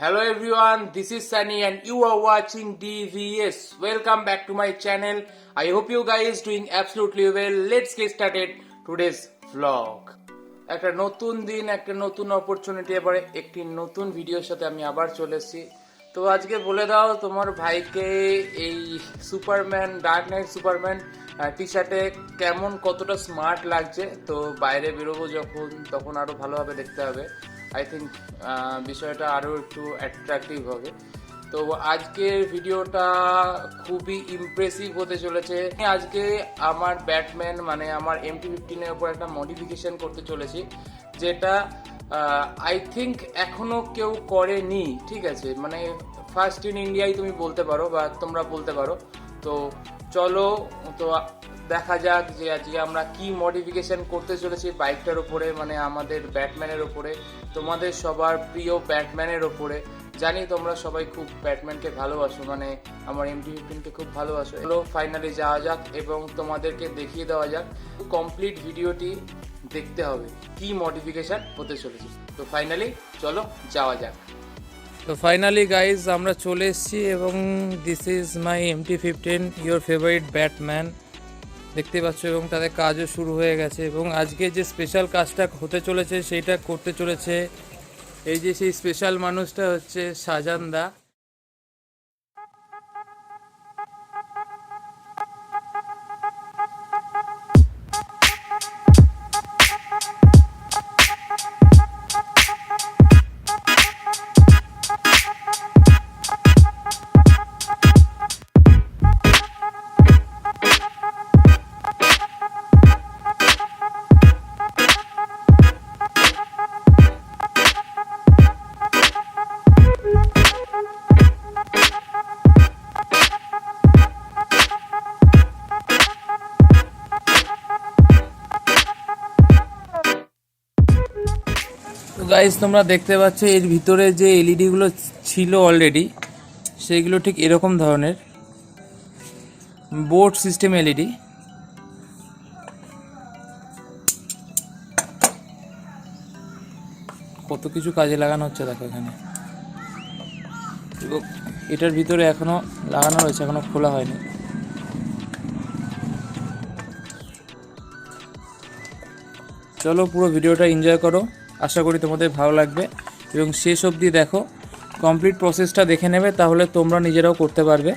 Hello everyone, this is Sunny and you are watching DVS. Welcome back to my channel. I hope you guys doing absolutely well. Let's get started today's vlog. একটা নতুন দিন, একটা নতুন opportunity, এবারে একটি নতুন ভিডিওর সাথে আমি আবার চলে এসেছি। তো আজকে বলে দাও তোমার ভাইকে এই সুপারম্যান, ডার্ক নাইট সুপারম্যান টি শার্টে কেমন, কতটা স্মার্ট লাগছে। তো বাইরে বেরোবো যখন, তখন আরও ভালোভাবে দেখতে হবে। আই থিঙ্ক বিষয়টা আরও একটু অ্যাট্রাকটিভ হবে। তো আজকের ভিডিওটা খুবই ইমপ্রেসিভ হতে চলেছে। আজকে আমার ব্যাটম্যান মানে আমার mt15-এর উপর একটা মডিফিকেশন করতে চলেছি, যেটা আই থিঙ্ক এখনও কেউ করেনি। ঠিক আছে, মানে ফার্স্ট ইন ইন্ডিয়াই তুমি বলতে পারো বা তোমরা বলতে পারো। তো চলো, তো দেখা যাক যে আজকে আমরা কি মডিফিকেশন করতে চলেছি বাইকটার উপরে, মানে আমাদের ব্যাটম্যানের ওপরে, তোমাদের সবার প্রিয় ব্যাটম্যানের ওপরে। জানি তোমরা সবাই খুব ব্যাটম্যানকে ভালোবাসো, মানে আমার mt15-কে খুব ভালোবাসো। চলো ফাইনালি যাওয়া যাক এবং তোমাদেরকে দেখিয়ে দেওয়া যাক। কমপ্লিট ভিডিওটি দেখতে হবে কি মডিফিকেশন হতে চলেছে। তো ফাইনালি চলো যাওয়া যাক। তো ফাইনালি গাইজ আমরা চলে এসেছি এবং this is my mt15, your favourite Batman. দেখতে পাচ্ছ, এবং তাদের কাজও শুরু হয়ে গেছে। এবং আজকে যে স্পেশাল কাজটা হতে চলেছে সেইটা করতে চলেছে এই যে সেই স্পেশাল মানুষটা হচ্ছে শাহজান দা। গাইস তোমরা দেখতে পাচ্ছ এর ভিতরে যে এলইডিগুলো ছিল অলরেডি, সেইগুলো ঠিক এরকম ধরনের বোর্ড সিস্টেম এলইডি। কত কিছু কাজে লাগানো হচ্ছে দেখো এখানে। এটার ভিতরে এখনো লাগানো রয়েছে, এখনো খোলা হয়নি। চলো পুরো ভিডিওটা এনজয় করো, আশা করি তোমাদের ভালো লাগবে এবং শেষ অবধি দেখো, কমপ্লিট প্রসেসটা দেখে নেবে, তাহলে তোমরা নিজেরাও করতে পারবে।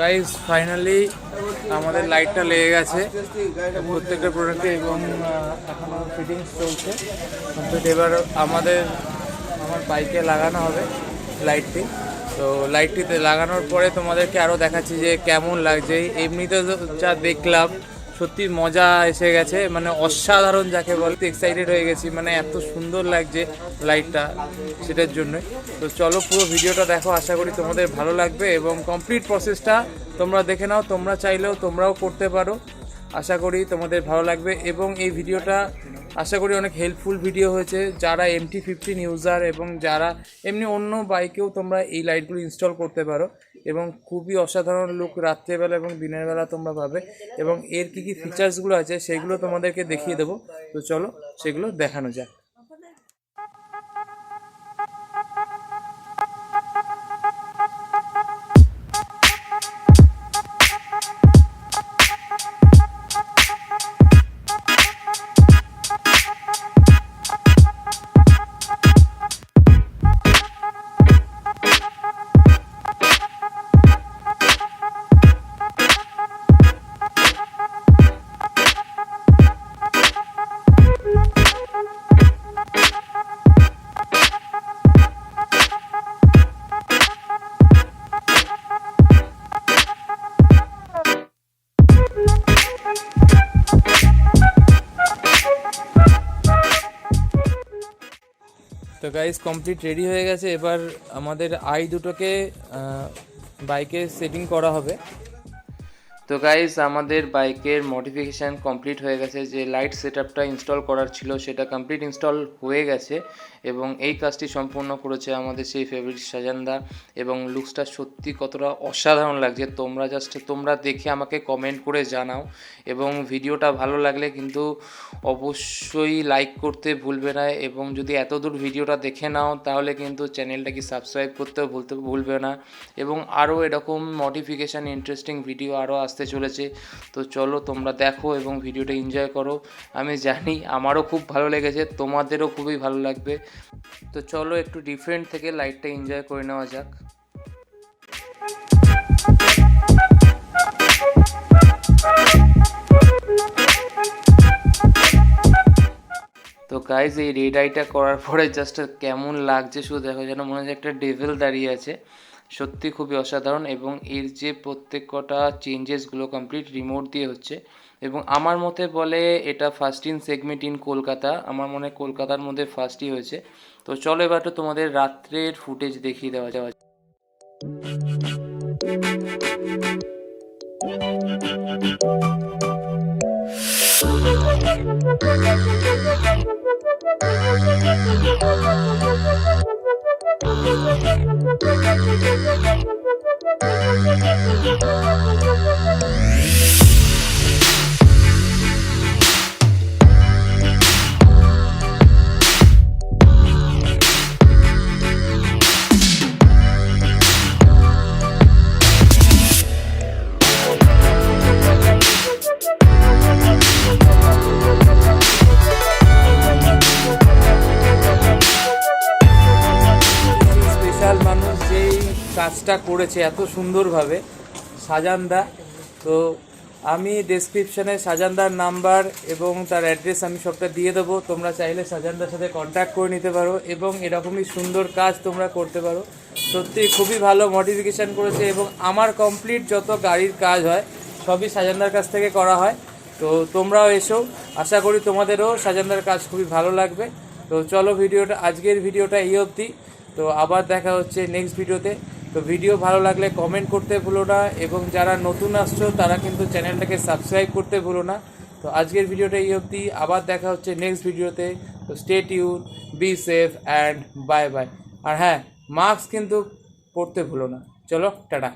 গাইস ফাইনালি আমাদের লাইটটা লেগে গেছে প্রত্যেকটা প্রোডাক্টে এবং এখনও ফিটিংস চলছে। এবার আমার বাইকে লাগানো হবে লাইটটি। তো লাইটটিতে লাগানোর পরে তোমাদেরকে আরও দেখাচ্ছি যে কেমন লাগছে। এমনিতে যা দেখলাম সত্যি মজা এসে গেছে, মানে অসাধারণ যাকে বলতে এক্সাইটেড হয়ে গেছি, মানে এত সুন্দর লাগছে লাইটটা, সেটার জন্য। তো চলো পুরো ভিডিওটা দেখো, আশা করি তোমাদের ভালো লাগবে এবং কমপ্লিট প্রসেসটা তোমরা দেখে নাও, তোমরা চাইলেও তোমরাও করতে পারো। আশা করি তোমাদের ভালো লাগবে এবং এই ভিডিওটা আশা করি অনেক হেল্পফুল ভিডিও হয়েছে যারা MT15 ইউজার এবং যারা এমনি অন্য বাইকেও তোমরা এই লাইটগুলো ইনস্টল করতে পারো এবং খুবই অসাধারণ লুক রাত্রেবেলা এবং দিনের বেলা তোমরা পাবে এবং এর কী কী ফিচার্সগুলো আছে সেগুলো তোমাদেরকে দেখিয়ে দেবো। তো চলো সেগুলো দেখানো যাক। তো গাইস কমপ্লিট রেডি হয়ে গেছে, এবার আমাদের আই দুটোকে বাইকে সেটিং করা হবে। তো গাইস আমাদের বাইকের মডিফিকেশান কমপ্লিট হয়ে গেছে, যে লাইট সেটআপটা ইনস্টল করার ছিল সেটা কমপ্লিট ইনস্টল হয়ে গেছে এবং এই কাজটি সম্পূর্ণ করেছে আমাদের সেই ফেভারিট সাজানদা এবং লুকসটা সত্যি কতটা অসাধারণ লাগছে তোমরা দেখে আমাকে কমেন্ট করে জানাও এবং ভিডিওটা ভালো লাগলে কিন্তু অবশ্যই লাইক করতে ভুলবে না এবং যদি এতদূর ভিডিওটা দেখে নাও তাহলে কিন্তু চ্যানেলটাকে সাবস্ক্রাইব করতেও ভুলবে না এবং আরও এরকম মডিফিকেশান ইন্টারেস্টিং ভিডিও আরও আসতে চলেছে। তো চলো তোমরা দেখো এবং ভিডিওটা এনজয় করো, আমি জানি আমারও খুব ভালো লেগেছে, তোমাদেরও খুবই ভালো লাগবে। তো চলো একটু ডিফারেন্ট থেকে লাইটটা এনজয় করে নেওয়া যাক। তো গাইজ এই রেড আইটা করার পরে জাস্ট কেমন লাগছে শুধু দেখো, যেন মনে হচ্ছে একটা ডেভিল দাঁড়িয়ে আছে, সত্যি খুবই অসাধারণ এবং এর যে প্রত্যেক কটা চেঞ্জেসগুলো কমপ্লিট রিমোট দিয়ে হচ্ছে এবং আমার মতে বলে এটা first in segment in Kolkata, আমার মনে হয় কলকাতার মধ্যে ফার্স্টই হয়েছে। তো চলো এবার তো তোমাদের রাত্রের ফুটেজ দেখিয়ে দেওয়া যাওয়া। মানুষ যেই কাজটা করেছে এত সুন্দরভাবে সাজানদা, তো আমি ডেসক্রিপশানে সাজানদার নাম্বার এবং তার অ্যাড্রেস আমি সবটা দিয়ে দেবো, তোমরা চাইলে সাজানদার সাথে কন্ট্যাক্ট করে নিতে পারো এবং এরকমই সুন্দর কাজ তোমরা করতে পারো। সত্যি খুবই ভালো মডিফিকেশান করেছে এবং আমার কমপ্লিট যত গাড়ির কাজ হয় সবই সাজানদার কাছ থেকে করা হয়। তো তোমরাও এসো, আশা করি তোমাদেরও সাজানদার কাজ খুবই ভালো লাগবে। তো চলো আজকের ভিডিওটা এই অবধি, তো আবার দেখা হচ্ছে নেক্সট ভিডিওতে। তো ভিডিও ভালো লাগলে কমেন্ট করতে ভুলো না এবং যারা নতুন আসছো তারা কিন্তু চ্যানেলটাকে সাবস্ক্রাইব করতে ভুলো না। তো আজকের ভিডিওটা এই অবধি, আবার দেখা হচ্ছে নেক্সট ভিডিওতে। তো stay tune, be safe and bye bye. আর হ্যাঁ, মাস্ক কিন্তু পরতে ভুলো না। চলো টাটা।